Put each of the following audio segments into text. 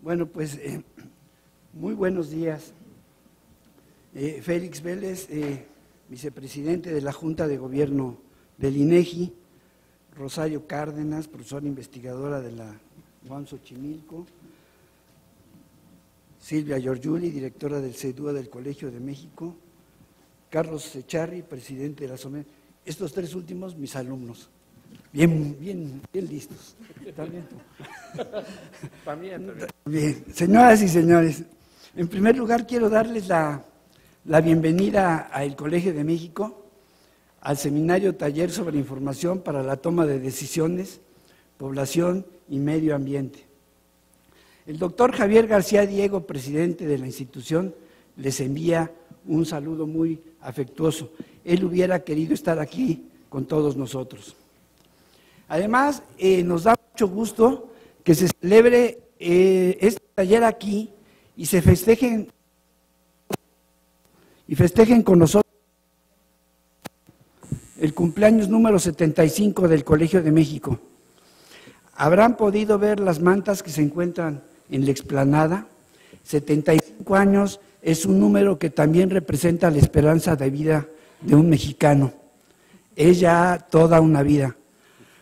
Bueno, pues muy buenos días. Félix Vélez, vicepresidente de la Junta de Gobierno del INEGI, Rosario Cárdenas, profesora investigadora de la UAM Xochimilco, Silvia Giorgiuli, directora del CEDUA del Colegio de México, Carlos Echarri, presidente de la SOMED. Estos tres últimos, mis alumnos. Bien listos. ¿También tú? También. Bien, señoras y señores, en primer lugar quiero darles la bienvenida al Colegio de México, al seminario taller sobre información para la toma de decisiones, población y medio ambiente. El doctor Javier García Diego, presidente de la institución, les envía un saludo muy afectuoso. Él hubiera querido estar aquí con todos nosotros. Además, nos da mucho gusto que se celebre este taller aquí y se festejen con nosotros el cumpleaños número 75 del Colegio de México. Habrán podido ver las mantas que se encuentran en la explanada. 75 años es un número que también representa la esperanza de vida de un mexicano. Es ya toda una vida.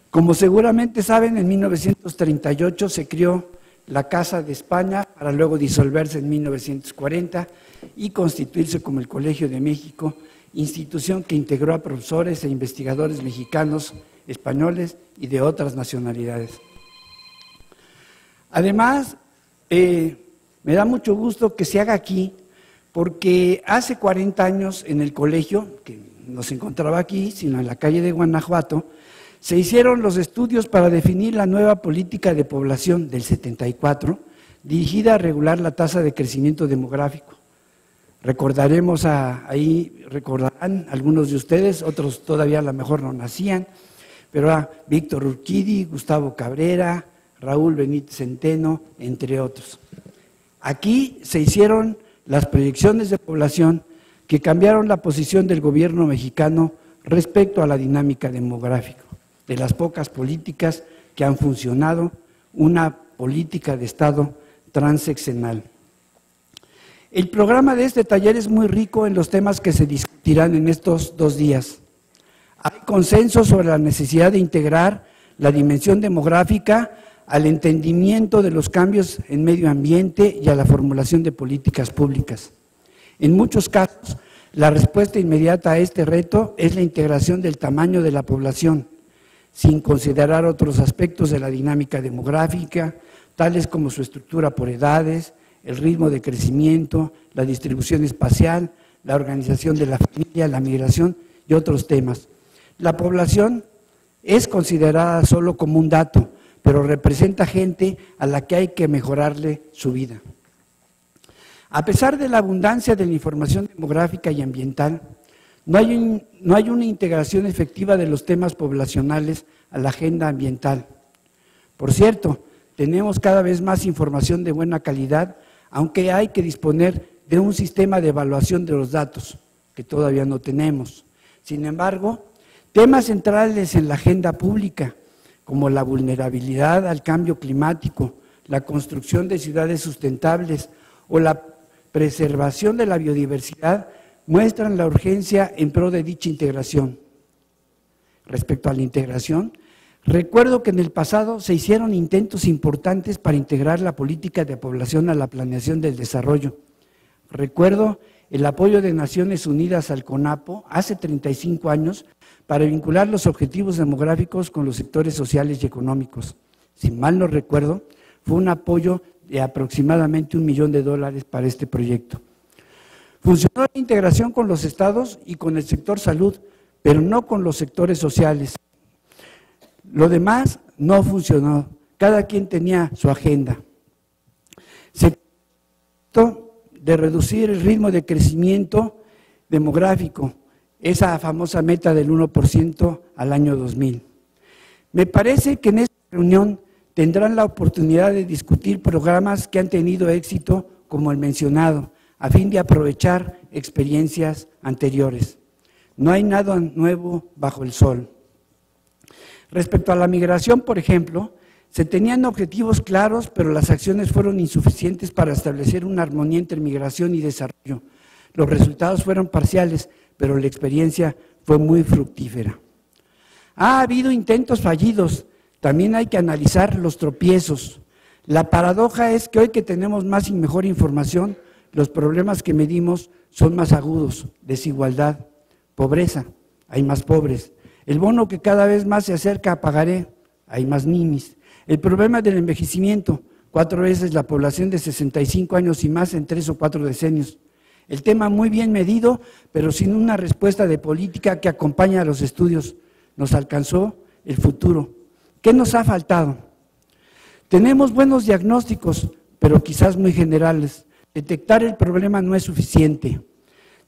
Como seguramente saben, en 1938 se creó la Casa de España para luego disolverse en 1940 y constituirse como el Colegio de México, institución que integró a profesores e investigadores mexicanos, españoles y de otras nacionalidades. Además, me da mucho gusto que se haga aquí, porque hace 40 años en el colegio, que no se encontraba aquí, sino en la calle de Guanajuato, se hicieron los estudios para definir la nueva política de población del 74, dirigida a regular la tasa de crecimiento demográfico. Recordarán algunos de ustedes, otros todavía a lo mejor no nacían, pero a Víctor Urquidi, Gustavo Cabrera, Raúl Benítez Centeno, entre otros. Aquí se hicieron las proyecciones de población que cambiaron la posición del gobierno mexicano respecto a la dinámica demográfica, de las pocas políticas que han funcionado, una política de Estado transeccional. El programa de este taller es muy rico en los temas que se discutirán en estos 2 días. Hay consenso sobre la necesidad de integrar la dimensión demográfica al entendimiento de los cambios en medio ambiente y a la formulación de políticas públicas. En muchos casos, la respuesta inmediata a este reto es la integración del tamaño de la población, sin considerar otros aspectos de la dinámica demográfica, tales como su estructura por edades, el ritmo de crecimiento, la distribución espacial, la organización de la familia, la migración y otros temas. La población es considerada solo como un dato, pero representa gente a la que hay que mejorarle su vida. A pesar de la abundancia de la información demográfica y ambiental, no hay una integración efectiva de los temas poblacionales a la agenda ambiental. Por cierto, tenemos cada vez más información de buena calidad, aunque hay que disponer de un sistema de evaluación de los datos, que todavía no tenemos. Sin embargo, temas centrales en la agenda pública, como la vulnerabilidad al cambio climático, la construcción de ciudades sustentables o la preservación de la biodiversidad, muestran la urgencia en pro de dicha integración. Respecto a la integración, recuerdo que en el pasado se hicieron intentos importantes para integrar la política de población a la planeación del desarrollo. Recuerdo el apoyo de Naciones Unidas al CONAPO hace 35 años para vincular los objetivos demográficos con los sectores sociales y económicos. Si mal no recuerdo, fue un apoyo de aproximadamente $1 millón para este proyecto. Funcionó la integración con los estados y con el sector salud, pero no con los sectores sociales. Lo demás no funcionó, cada quien tenía su agenda. Se trató de reducir el ritmo de crecimiento demográfico, esa famosa meta del 1% al año 2000. Me parece que en esta reunión tendrán la oportunidad de discutir programas que han tenido éxito, como el mencionado, a fin de aprovechar experiencias anteriores. No hay nada nuevo bajo el sol. Respecto a la migración, por ejemplo, Se tenían objetivos claros, pero las acciones fueron insuficientes para establecer una armonía entre migración y desarrollo. Los resultados fueron parciales, pero la experiencia fue muy fructífera. Ha habido intentos fallidos, también hay que analizar los tropiezos. La paradoja es que hoy que tenemos más y mejor información, los problemas que medimos son más agudos: desigualdad, pobreza, hay más pobres. El bono que cada vez más se acerca a pagaré, hay más ninis. El problema del envejecimiento, 4 veces la población de 65 años y más en 3 o 4 decenios. El tema muy bien medido, pero sin una respuesta de política que acompañe a los estudios. Nos alcanzó el futuro. ¿Qué nos ha faltado? Tenemos buenos diagnósticos, pero quizás muy generales. Detectar el problema no es suficiente.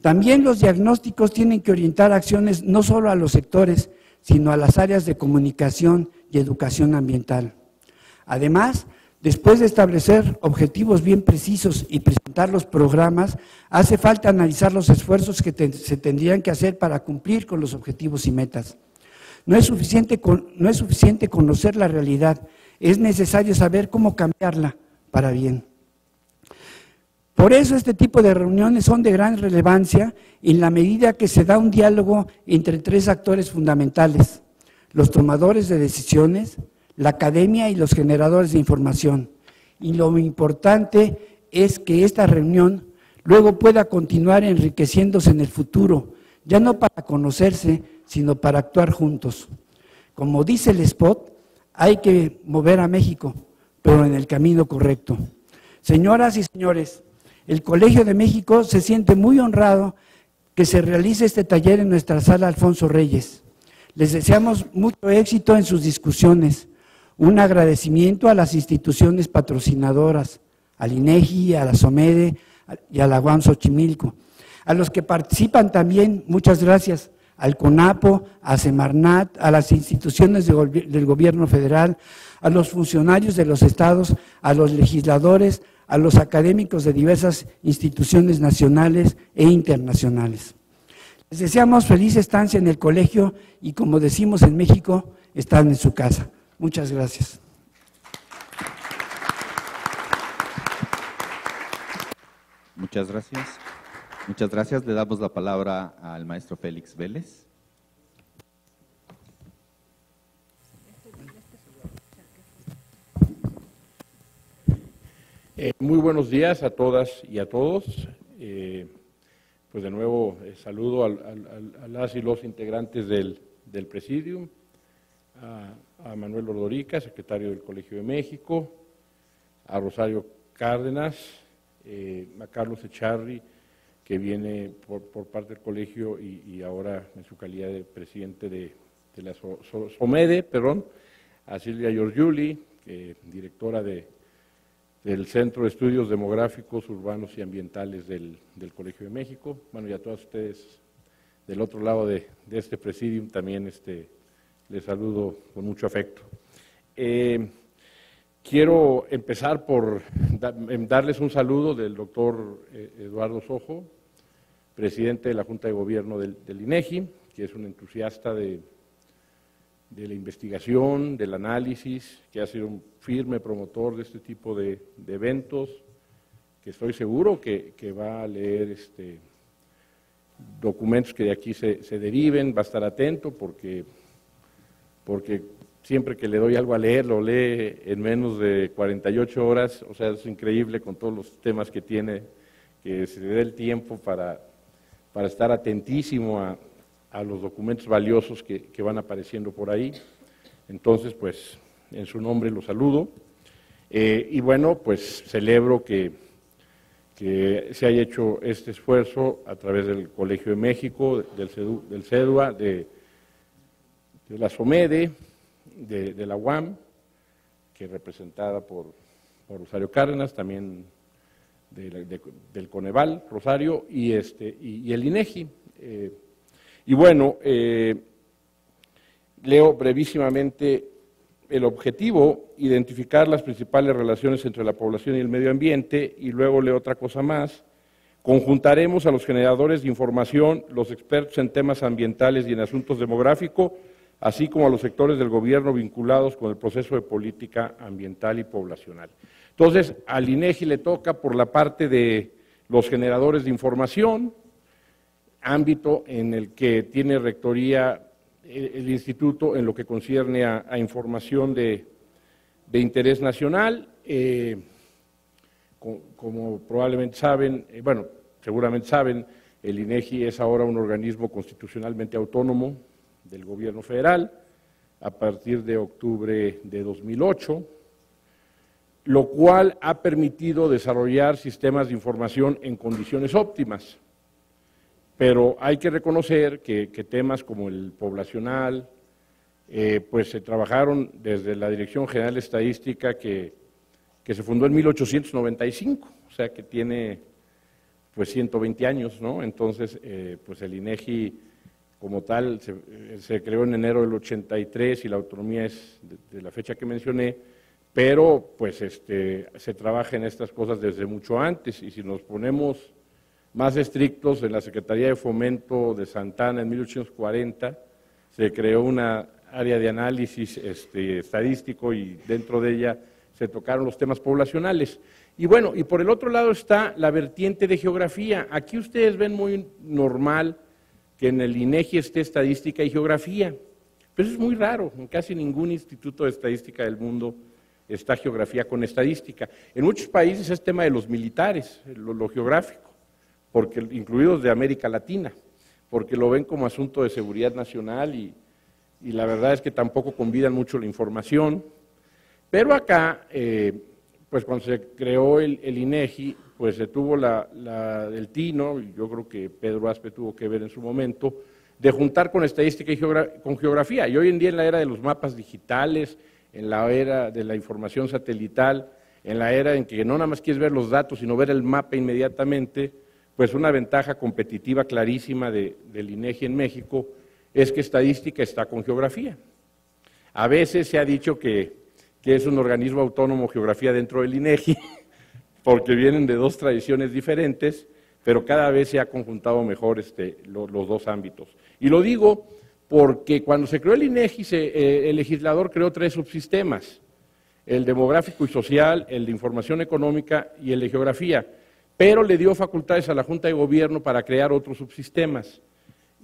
También los diagnósticos tienen que orientar acciones no solo a los sectores, sino a las áreas de comunicación y educación ambiental. Además, después de establecer objetivos bien precisos y presentar los programas, hace falta analizar los esfuerzos que se tendrían que hacer para cumplir con los objetivos y metas. No es suficiente conocer la realidad, es necesario saber cómo cambiarla para bien. Por eso este tipo de reuniones son de gran relevancia en la medida que se da un diálogo entre 3 actores fundamentales: los tomadores de decisiones, la academia y los generadores de información. Y lo importante es que esta reunión luego pueda continuar enriqueciéndose en el futuro, ya no para conocerse, sino para actuar juntos. Como dice el spot, hay que mover a México, pero en el camino correcto. Señoras y señores, el Colegio de México se siente muy honrado que se realice este taller en nuestra sala Alfonso Reyes. Les deseamos mucho éxito en sus discusiones. Un agradecimiento a las instituciones patrocinadoras, al INEGI, a la SOMEDE y a la UAM Xochimilco. A los que participan también, muchas gracias, al CONAPO, a Semarnat, a las instituciones del gobierno federal, a los funcionarios de los estados, a los legisladores, a los académicos de diversas instituciones nacionales e internacionales. Les deseamos feliz estancia en el colegio y, como decimos en México, están en su casa. Muchas gracias. Muchas gracias. Muchas gracias. Le damos la palabra al maestro Félix Vélez. Muy buenos días a todas y a todos. Pues de nuevo saludo a las y los integrantes del Presidium, a Manuel Ordorica, secretario del Colegio de México, a Rosario Cárdenas, a Carlos Echarri, que viene por parte del colegio y ahora en su calidad de presidente de la SOMEDE, a Silvia Giorgiuli, directora del Centro de Estudios Demográficos, Urbanos y Ambientales del Colegio de México. Bueno, y a todos ustedes del otro lado de este presidium también les saludo con mucho afecto. Quiero empezar por darles un saludo del doctor Eduardo Sojo, presidente de la Junta de Gobierno del INEGI, que es un entusiasta de la investigación, del análisis, que ha sido un firme promotor de este tipo de eventos, que estoy seguro que va a leer documentos que de aquí se deriven, va a estar atento porque siempre que le doy algo a leer, lo lee en menos de 48 horas, o sea, es increíble con todos los temas que tiene, que se dé el tiempo para estar atentísimo a los documentos valiosos que van apareciendo por ahí. Entonces, pues, en su nombre lo saludo. Y bueno, pues celebro que se haya hecho este esfuerzo a través del Colegio de México, del CEDUA, de la SOMEDE, de la UAM, que es representada por Rosario Cárdenas, también del Coneval, Rosario, y el INEGI. Y bueno, leo brevísimamente el objetivo: identificar las principales relaciones entre la población y el medio ambiente, y luego leo otra cosa más. Conjuntaremos a los generadores de información, los expertos en temas ambientales y en asuntos demográficos, así como a los sectores del gobierno vinculados con el proceso de política ambiental y poblacional. Entonces, al INEGI le toca por la parte de los generadores de información, ámbito en el que tiene rectoría el instituto en lo que concierne a información de interés nacional. Como probablemente saben, seguramente saben, el INEGI es ahora un organismo constitucionalmente autónomo del gobierno federal a partir de octubre de 2008, lo cual ha permitido desarrollar sistemas de información en condiciones óptimas. Pero hay que reconocer que temas como el poblacional, pues se trabajaron desde la Dirección General de Estadística que se fundó en 1895, o sea que tiene pues 120 años, ¿no? Entonces, pues el INEGI como tal se creó en enero del 83 y la autonomía es de la fecha que mencioné, pero pues se trabaja en estas cosas desde mucho antes, y si nos ponemos más estrictos, en la Secretaría de Fomento de Santana en 1840 se creó una área de análisis estadístico y dentro de ella se tocaron los temas poblacionales. Y bueno, y por el otro lado está la vertiente de geografía. Aquí ustedes ven muy normal que en el INEGI esté estadística y geografía, pero eso es muy raro, en casi ningún instituto de estadística del mundo está geografía con estadística. En muchos países es tema de los militares, lo geográfico, porque incluidos de América Latina, porque lo ven como asunto de seguridad nacional y la verdad es que tampoco convidan mucho la información. Pero acá, pues cuando se creó el INEGI, pues se tuvo el tino, y yo creo que Pedro Aspe tuvo que ver en su momento, de juntar con estadística y con geografía. Y hoy en día en la era de los mapas digitales, en la era de la información satelital, en la era en que no nada más quieres ver los datos, sino ver el mapa inmediatamente, pues una ventaja competitiva clarísima del INEGI en México es que estadística está con geografía. A veces se ha dicho que es un organismo autónomo geografía dentro del INEGI, porque vienen de dos tradiciones diferentes, pero cada vez se ha conjuntado mejor los dos ámbitos. Y lo digo porque cuando se creó el INEGI, el legislador creó 3 subsistemas, el demográfico y social, el de información económica y el de geografía, pero le dio facultades a la Junta de Gobierno para crear otros subsistemas.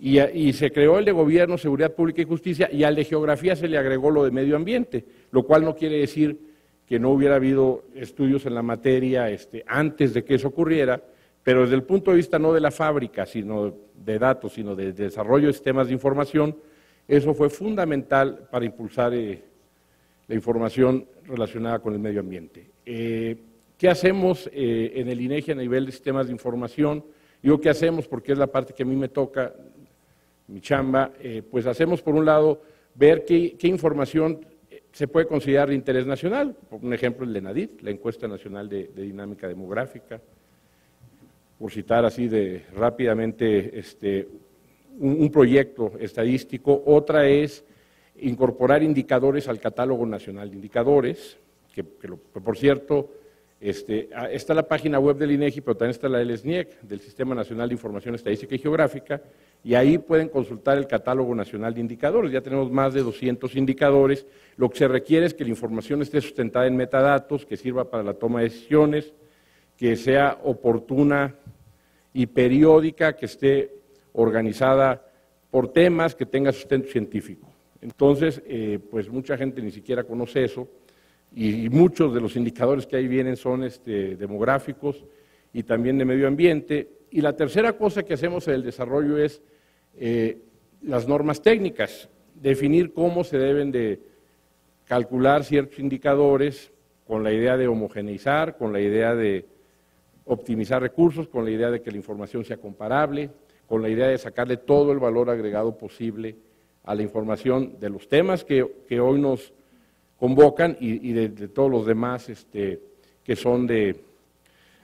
Y se creó el de Gobierno, Seguridad Pública y Justicia, y al de Geografía se le agregó lo de Medio Ambiente, lo cual no quiere decir que no hubiera habido estudios en la materia antes de que eso ocurriera, pero desde el punto de vista no de la fábrica, sino de datos, sino de desarrollo de sistemas de información, eso fue fundamental para impulsar la información relacionada con el medio ambiente. ¿Qué hacemos en el INEGI a nivel de sistemas de información? Digo, ¿qué hacemos? Porque es la parte que a mí me toca, mi chamba. Pues hacemos, por un lado, ver qué información se puede considerar de interés nacional. Por un ejemplo, el ENADID, la Encuesta Nacional de Dinámica Demográfica, por citar así rápidamente un proyecto estadístico. Otra es incorporar indicadores al Catálogo Nacional de Indicadores, que por cierto, está la página web del INEGI, pero también está la del SNIEC, del Sistema Nacional de Información Estadística y Geográfica, y ahí pueden consultar el Catálogo Nacional de Indicadores. Ya tenemos más de 200 indicadores. Lo que se requiere es que la información esté sustentada en metadatos, que sirva para la toma de decisiones, que sea oportuna y periódica, que esté organizada por temas, que tenga sustento científico. Entonces, pues mucha gente ni siquiera conoce eso, y muchos de los indicadores que ahí vienen son demográficos y también de medio ambiente. Y la tercera cosa que hacemos en el desarrollo es las normas técnicas, definir cómo se deben de calcular ciertos indicadores con la idea de homogeneizar, con la idea de optimizar recursos, con la idea de que la información sea comparable, con la idea de sacarle todo el valor agregado posible a la información de los temas que hoy nos convocan y de todos los demás que son de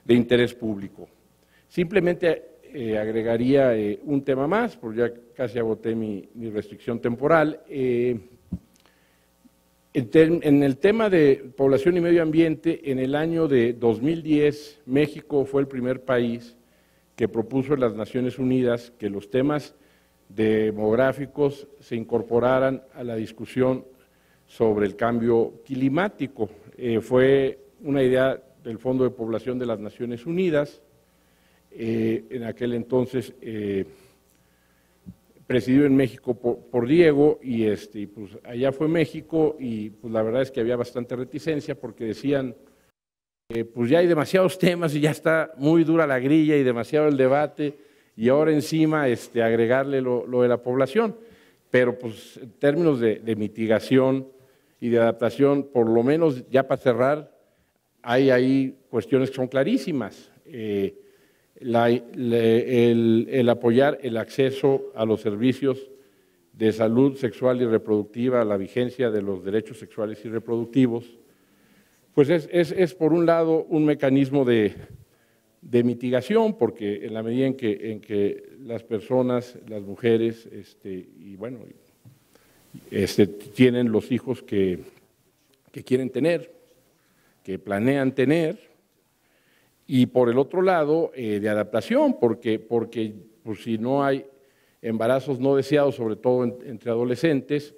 interés público. Simplemente agregaría un tema más, porque ya casi agoté mi restricción temporal. En el tema de población y medio ambiente, en el año de 2010, México fue el primer país que propuso en las Naciones Unidas que los temas demográficos se incorporaran a la discusión sobre el cambio climático. Fue una idea del Fondo de Población de las Naciones Unidas, en aquel entonces presidido en México por Diego, y pues allá fue México, y pues la verdad es que había bastante reticencia porque decían pues ya hay demasiados temas y ya está muy dura la grilla y demasiado el debate, y ahora encima agregarle lo de la población. Pero pues en términos de mitigación y de adaptación, por lo menos ya para cerrar, hay ahí cuestiones que son clarísimas. El apoyar el acceso a los servicios de salud sexual y reproductiva, la vigencia de los derechos sexuales y reproductivos, pues es por un lado un mecanismo de mitigación, porque en la medida en que las personas, las mujeres, y bueno, tienen los hijos que quieren tener, que planean tener, y por el otro lado, de adaptación, porque pues, si no hay embarazos no deseados, sobre todo entre adolescentes,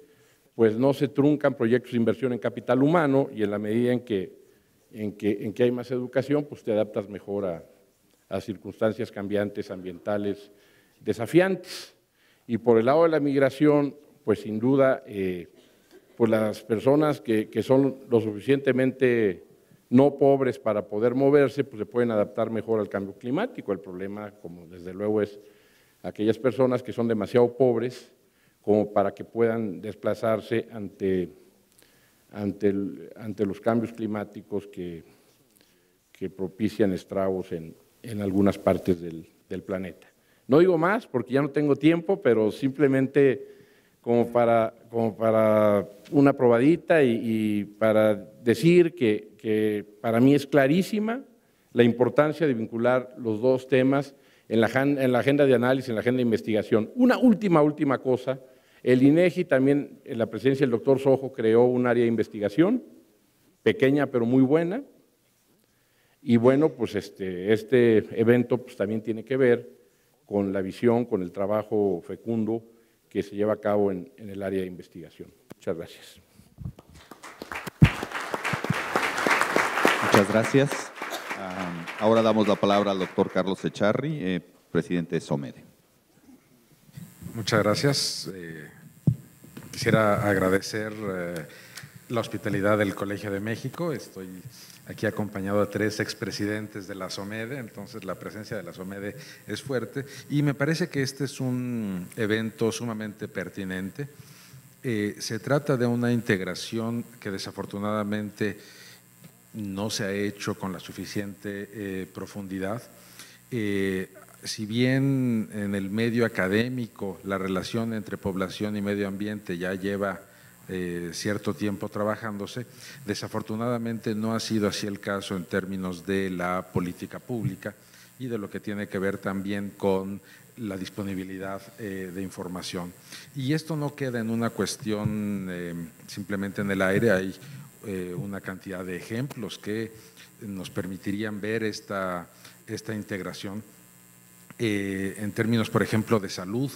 pues no se truncan proyectos de inversión en capital humano, y en la medida en que hay más educación, pues te adaptas mejor a circunstancias cambiantes, ambientales, desafiantes. Y por el lado de la migración, pues sin duda, pues las personas que son lo suficientemente no pobres para poder moverse, pues se pueden adaptar mejor al cambio climático. El problema, como desde luego, es aquellas personas que son demasiado pobres como para que puedan desplazarse ante los cambios climáticos que propician estragos en algunas partes del planeta. No digo más porque ya no tengo tiempo, pero simplemente como para una probadita y para decir que para mí es clarísima la importancia de vincular los dos temas en la agenda de análisis, en la agenda de investigación. Una última cosa, el INEGI también, en la presidencia del doctor Sojo, creó un área de investigación, pequeña pero muy buena, y bueno, pues este evento pues, también tiene que ver con la visión, con el trabajo fecundo que se lleva a cabo en el área de investigación. Muchas gracias. Muchas gracias. Ahora damos la palabra al doctor Carlos Echarri, presidente de SOMEDE. Muchas gracias. Quisiera agradecer la hospitalidad del Colegio de México. Estoy aquí acompañado de 3 expresidentes de la SOMEDE, entonces la presencia de la SOMEDE es fuerte y me parece que este es un evento sumamente pertinente. Se trata de una integración que desafortunadamente no se ha hecho con la suficiente profundidad. Si bien en el medio académico la relación entre población y medio ambiente ya lleva cierto tiempo trabajándose, desafortunadamente no ha sido así el caso en términos de la política pública y de lo que tiene que ver también con la disponibilidad de información. Y esto no queda en una cuestión simplemente en el aire, hay una cantidad de ejemplos que nos permitirían ver esta integración. En términos, por ejemplo, de salud,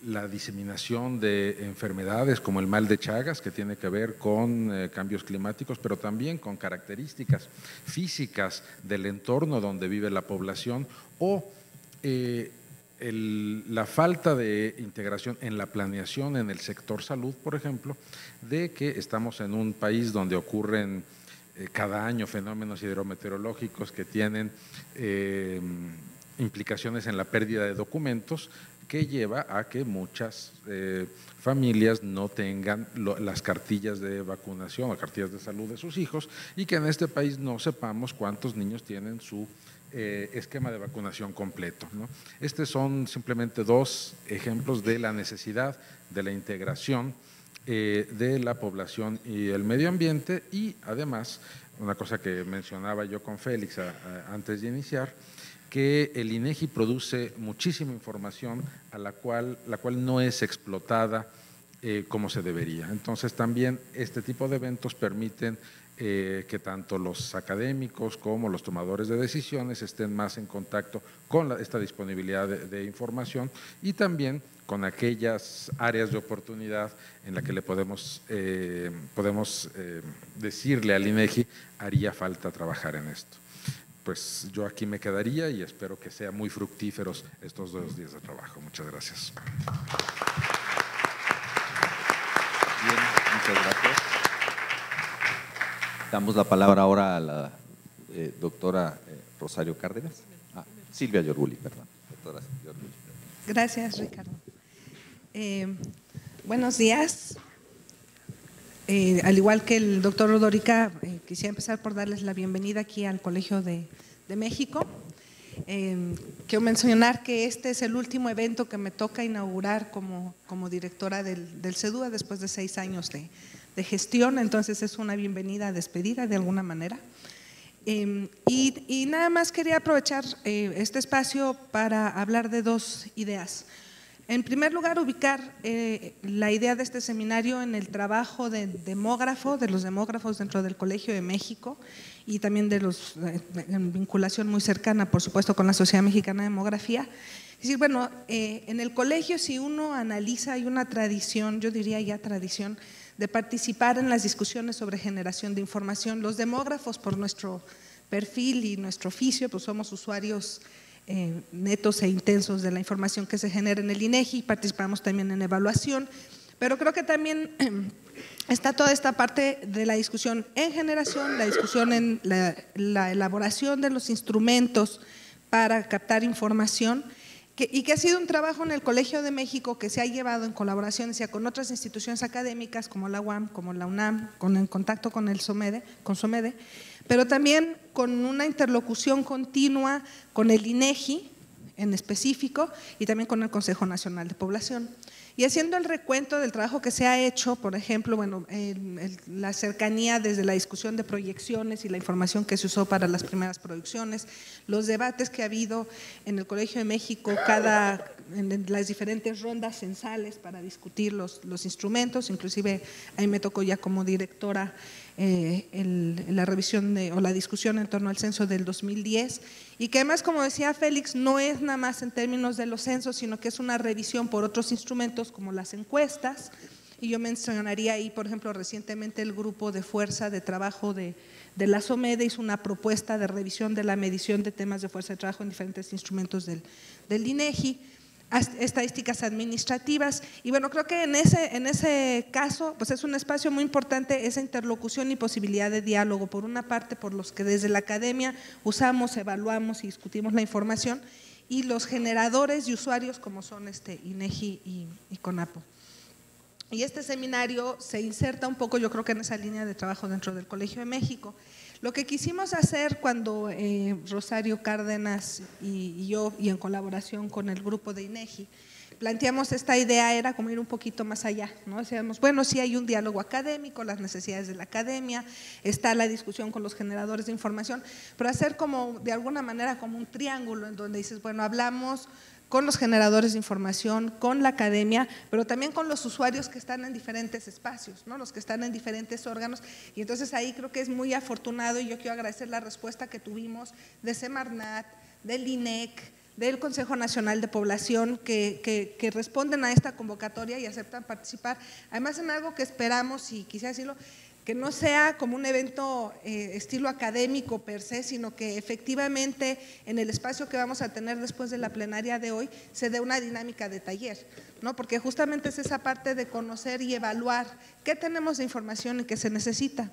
la diseminación de enfermedades como el mal de Chagas, que tiene que ver con cambios climáticos, pero también con características físicas del entorno donde vive la población, o la falta de integración en la planeación en el sector salud, por ejemplo, de que estamos en un país donde ocurren cada año fenómenos hidrometeorológicos que tienen implicaciones en la pérdida de documentos, que lleva a que muchas familias no tengan las cartillas de vacunación o cartillas de salud de sus hijos y que en este país no sepamos cuántos niños tienen su esquema de vacunación completo, ¿no? Estos son simplemente 2 ejemplos de la necesidad de la integración de la población y el medio ambiente y además, una cosa que mencionaba yo con Félix antes de iniciar, que el INEGI produce muchísima información a la cual no es explotada como se debería. Entonces también este tipo de eventos permiten que tanto los académicos como los tomadores de decisiones estén más en contacto con esta disponibilidad de información y también con aquellas áreas de oportunidad en las que le podemos decirle al INEGI, haría falta trabajar en esto. Pues yo aquí me quedaría y espero que sean muy fructíferos estos 2 días de trabajo. Muchas gracias. Bien, muchas gracias. Damos la palabra ahora a la doctora Rosario Cárdenas. Silvia Yorguli, perdón. Doctora Yorguli. Gracias, Ricardo. Buenos días. Al igual que el doctor Rodorica, quisiera empezar por darles la bienvenida aquí al Colegio de México. Quiero mencionar que este es el último evento que me toca inaugurar como directora del CEDUA después de 6 años de gestión, entonces es una bienvenida despedida de alguna manera. Y nada más quería aprovechar este espacio para hablar de 2 ideas. En primer lugar, ubicar la idea de este seminario en el trabajo de los demógrafos dentro del Colegio de México y también en vinculación muy cercana, por supuesto, con la Sociedad Mexicana de Demografía. Es decir, bueno, en el colegio, si uno analiza, hay una tradición, yo diría ya tradición, de participar en las discusiones sobre generación de información. Los demógrafos, por nuestro perfil y nuestro oficio, pues somos usuarios netos e intensos de la información que se genera en el INEGI, participamos también en evaluación, pero creo que también está toda esta parte de la discusión en generación, la discusión en la elaboración de los instrumentos para captar información, y que ha sido un trabajo en el Colegio de México que se ha llevado en colaboración con otras instituciones académicas como la UAM, como la UNAM, en contacto con el SOMEDE, pero también con una interlocución continua con el INEGI en específico y también con el Consejo Nacional de Población. Y haciendo el recuento del trabajo que se ha hecho, por ejemplo, bueno, la cercanía desde la discusión de proyecciones y la información que se usó para las primeras producciones, los debates que ha habido en el Colegio de México, en las diferentes rondas censales para discutir los instrumentos, inclusive ahí me tocó ya como directora la revisión o la discusión en torno al censo del 2010, y que además, como decía Félix, no es nada más en términos de los censos, sino que es una revisión por otros instrumentos como las encuestas, y yo mencionaría ahí, por ejemplo, recientemente el grupo de fuerza de trabajo de la SOMEDE hizo una propuesta de revisión de la medición de temas de fuerza de trabajo en diferentes instrumentos del INEGI, estadísticas administrativas, y bueno, creo que en ese caso pues es un espacio muy importante esa interlocución y posibilidad de diálogo, por una parte por los que desde la academia usamos, evaluamos y discutimos la información, y los generadores y usuarios como son INEGI y CONAPO. Y este seminario se inserta un poco, yo creo que en esa línea de trabajo dentro del Colegio de México. Lo que quisimos hacer cuando Rosario Cárdenas y yo, y en colaboración con el grupo de INEGI, planteamos esta idea, era como ir un poquito más allá, ¿no? Decíamos, bueno, sí hay un diálogo académico, las necesidades de la academia, está la discusión con los generadores de información, pero hacer como, de alguna manera, como un triángulo en donde dices, bueno, hablamos con los generadores de información, con la academia, pero también con los usuarios que están en diferentes espacios, ¿no? Los que están en diferentes órganos, y entonces ahí creo que es muy afortunado, y yo quiero agradecer la respuesta que tuvimos de Semarnat, del INEC, del Consejo Nacional de Población, que responden a esta convocatoria y aceptan participar, además en algo que esperamos, y quisiera decirlo, que no sea como un evento estilo académico per se, sino que efectivamente en el espacio que vamos a tener después de la plenaria de hoy se dé una dinámica de taller, ¿no? Porque justamente es esa parte de conocer y evaluar qué tenemos de información y qué se necesita.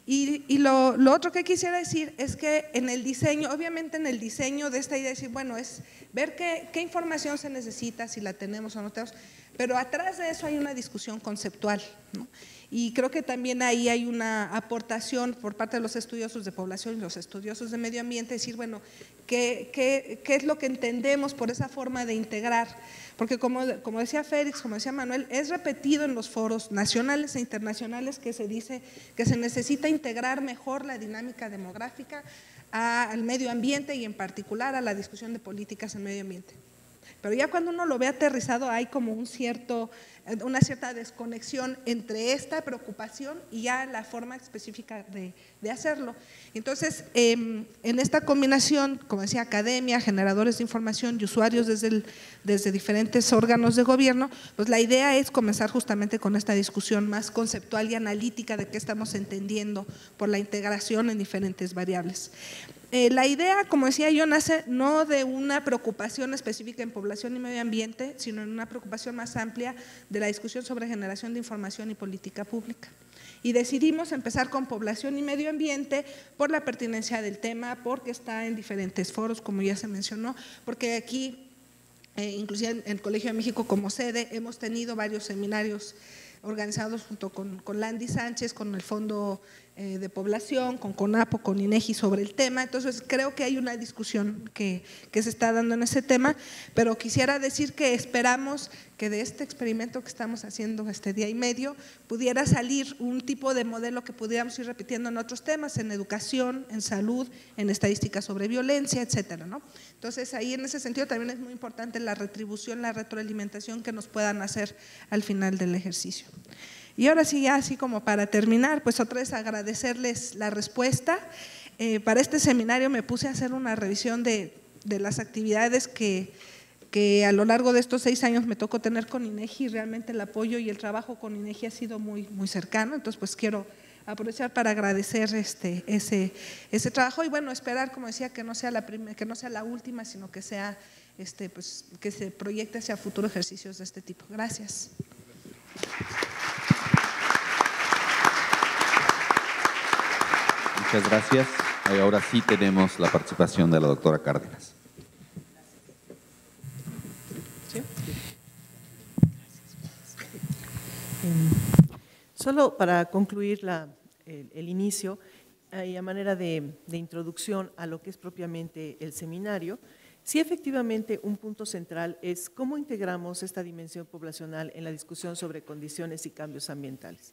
Y lo otro que quisiera decir es que en el diseño, obviamente en el diseño de esta idea, decir, bueno, es ver qué información se necesita, si la tenemos o no tenemos, pero atrás de eso hay una discusión conceptual, ¿no? Y creo que también ahí hay una aportación por parte de los estudiosos de población y los estudiosos de medio ambiente, decir, bueno, ¿qué es lo que entendemos por esa forma de integrar? Porque como decía Félix, como decía Manuel, es repetido en los foros nacionales e internacionales que se dice que se necesita integrar mejor la dinámica demográfica al medio ambiente y en particular a la discusión de políticas en medio ambiente. Pero ya cuando uno lo ve aterrizado hay como un cierto una cierta desconexión entre esta preocupación y ya la forma específica de hacerlo. Entonces, en esta combinación, como decía, academia, generadores de información y usuarios desde diferentes órganos de gobierno, pues la idea es comenzar justamente con esta discusión más conceptual y analítica de qué estamos entendiendo por la integración en diferentes variables. La idea, como decía yo, nace no de una preocupación específica en población y medio ambiente, sino en una preocupación más amplia de la discusión sobre generación de información y política pública. Y decidimos empezar con población y medio ambiente por la pertinencia del tema, porque está en diferentes foros, como ya se mencionó, porque aquí, inclusive en el Colegio de México como sede, hemos tenido varios seminarios organizados junto con Landy Sánchez, con el Fondo de Población, con CONAPO, con INEGI sobre el tema. Entonces creo que hay una discusión que se está dando en ese tema, pero quisiera decir que esperamos que de este experimento que estamos haciendo este día y medio pudiera salir un tipo de modelo que pudiéramos ir repitiendo en otros temas, en educación, en salud, en estadísticas sobre violencia, etcétera, ¿no? Entonces ahí en ese sentido también es muy importante la retribución, la retroalimentación que nos puedan hacer al final del ejercicio. Y ahora sí, ya así como para terminar, pues otra vez agradecerles la respuesta. Para este seminario me puse a hacer una revisión de las actividades que a lo largo de estos 6 años me tocó tener con INEGI. Realmente el apoyo y el trabajo con INEGI ha sido muy cercano, entonces pues quiero aprovechar para agradecer ese trabajo y bueno, esperar, como decía, que no sea la última, sino que sea pues, que se proyecte hacia futuros ejercicios de este tipo. Gracias. Muchas gracias. Ahora sí tenemos la participación de la doctora Cárdenas. ¿Sí? Solo para concluir el inicio, y a manera de introducción a lo que es propiamente el seminario, sí, efectivamente, un punto central es cómo integramos esta dimensión poblacional en la discusión sobre condiciones y cambios ambientales.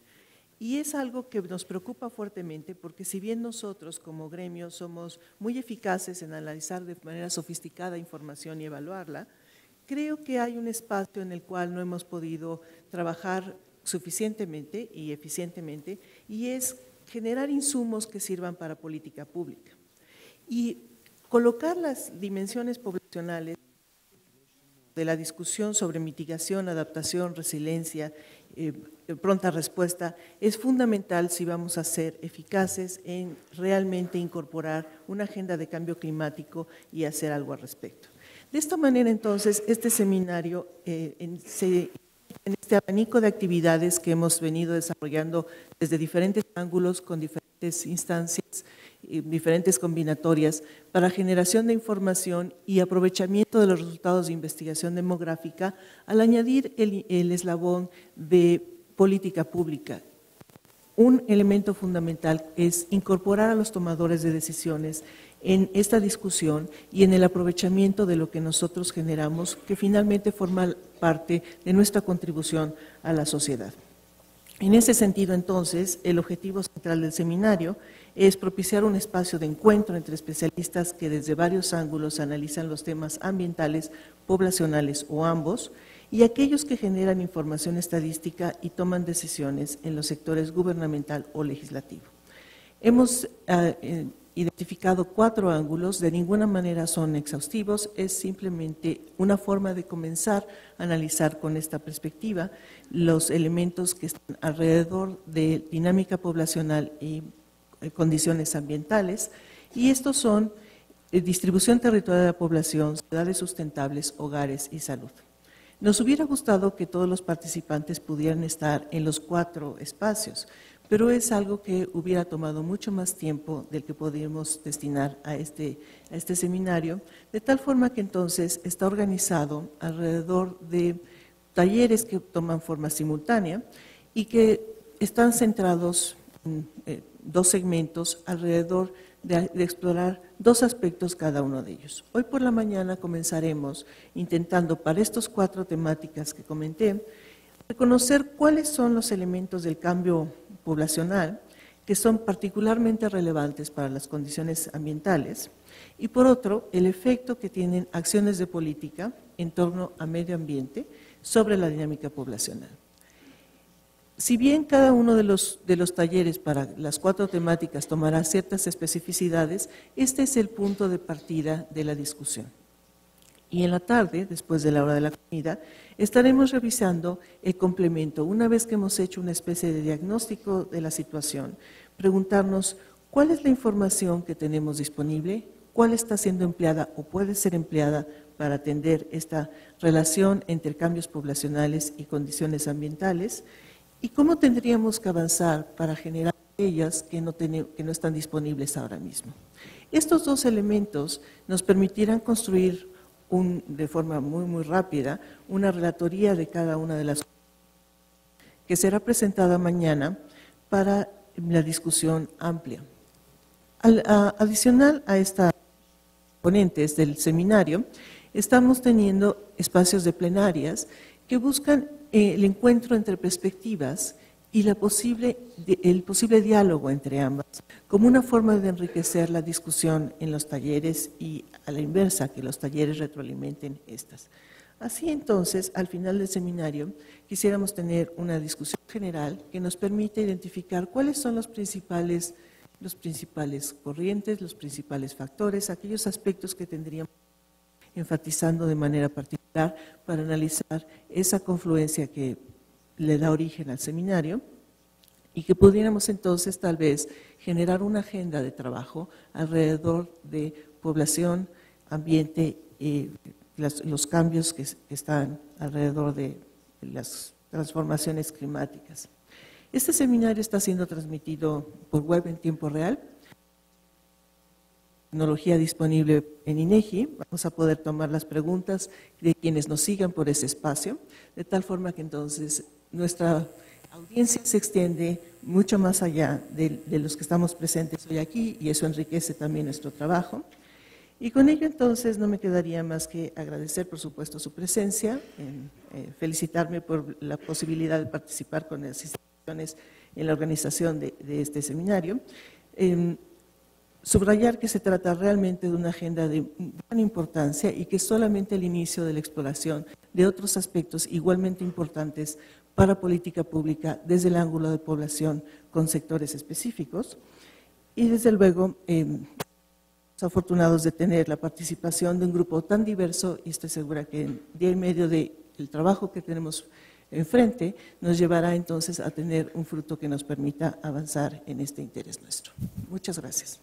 Y es algo que nos preocupa fuertemente porque si bien nosotros como gremio somos muy eficaces en analizar de manera sofisticada información y evaluarla, creo que hay un espacio en el cual no hemos podido trabajar suficientemente y eficientemente y es generar insumos que sirvan para política pública. Y colocar las dimensiones poblacionales de la discusión sobre mitigación, adaptación, resiliencia, pronta respuesta, es fundamental si vamos a ser eficaces en realmente incorporar una agenda de cambio climático y hacer algo al respecto. De esta manera, entonces, este seminario, en este abanico de actividades que hemos venido desarrollando desde diferentes ángulos, con diferentes instancias, diferentes combinatorias para generación de información y aprovechamiento de los resultados de investigación demográfica al añadir el eslabón de política pública. Un elemento fundamental es incorporar a los tomadores de decisiones en esta discusión y en el aprovechamiento de lo que nosotros generamos, que finalmente forma parte de nuestra contribución a la sociedad. En ese sentido, entonces, el objetivo central del seminario es propiciar un espacio de encuentro entre especialistas que desde varios ángulos analizan los temas ambientales, poblacionales o ambos, y aquellos que generan información estadística y toman decisiones en los sectores gubernamental o legislativo. Hemos identificado 4 ángulos, de ninguna manera son exhaustivos, es simplemente una forma de comenzar a analizar con esta perspectiva los elementos que están alrededor de dinámica poblacional y condiciones ambientales, y estos son distribución territorial de la población, ciudades sustentables, hogares y salud. Nos hubiera gustado que todos los participantes pudieran estar en los 4 espacios, pero es algo que hubiera tomado mucho más tiempo del que podríamos destinar a este seminario, de tal forma que entonces está organizado alrededor de talleres que toman forma simultánea y que están centrados en 2 segmentos alrededor de explorar 2 aspectos cada uno de ellos. Hoy por la mañana comenzaremos intentando para estos 4 temáticas que comenté, reconocer cuáles son los elementos del cambio poblacional que son particularmente relevantes para las condiciones ambientales y por otro, el efecto que tienen acciones de política en torno a medio ambiente, sobre la dinámica poblacional. Si bien cada uno de los talleres para las 4 temáticas tomará ciertas especificidades, este es el punto de partida de la discusión. Y en la tarde, después de la hora de la comida, estaremos revisando el complemento. Una vez que hemos hecho una especie de diagnóstico de la situación, preguntarnos cuál es la información que tenemos disponible, cuál está siendo empleada o puede ser empleada para atender esta relación entre cambios poblacionales y condiciones ambientales, y cómo tendríamos que avanzar para generar aquellas que no están disponibles ahora mismo. Estos 2 elementos nos permitirán construir de forma muy rápida una relatoría de cada una de las que será presentada mañana para la discusión amplia. Adicional a estas ponentes del seminario, estamos teniendo espacios de plenarias que buscan el encuentro entre perspectivas y el posible diálogo entre ambas, como una forma de enriquecer la discusión en los talleres y a la inversa, que los talleres retroalimenten estas. Así entonces, al final del seminario, quisiéramos tener una discusión general que nos permita identificar cuáles son los principales corrientes, los principales factores, aquellos aspectos que tendríamos enfatizando de manera particular para analizar esa confluencia que le da origen al seminario y que pudiéramos entonces tal vez generar una agenda de trabajo alrededor de población, ambiente y los cambios que están alrededor de las transformaciones climáticas. Este seminario está siendo transmitido por web en tiempo real. Tecnología disponible en INEGI, vamos a poder tomar las preguntas de quienes nos sigan por ese espacio, de tal forma que entonces nuestra audiencia se extiende mucho más allá de los que estamos presentes hoy aquí y eso enriquece también nuestro trabajo. Y con ello entonces no me quedaría más que agradecer por supuesto su presencia, felicitarme por la posibilidad de participar con las instituciones en la organización de este seminario. Subrayar que se trata realmente de una agenda de gran importancia y que es solamente el inicio de la exploración de otros aspectos igualmente importantes para política pública desde el ángulo de población con sectores específicos. Y desde luego, afortunados de tener la participación de un grupo tan diverso y estoy segura que en día y medio del trabajo que tenemos enfrente nos llevará entonces a tener un fruto que nos permita avanzar en este interés nuestro. Muchas gracias.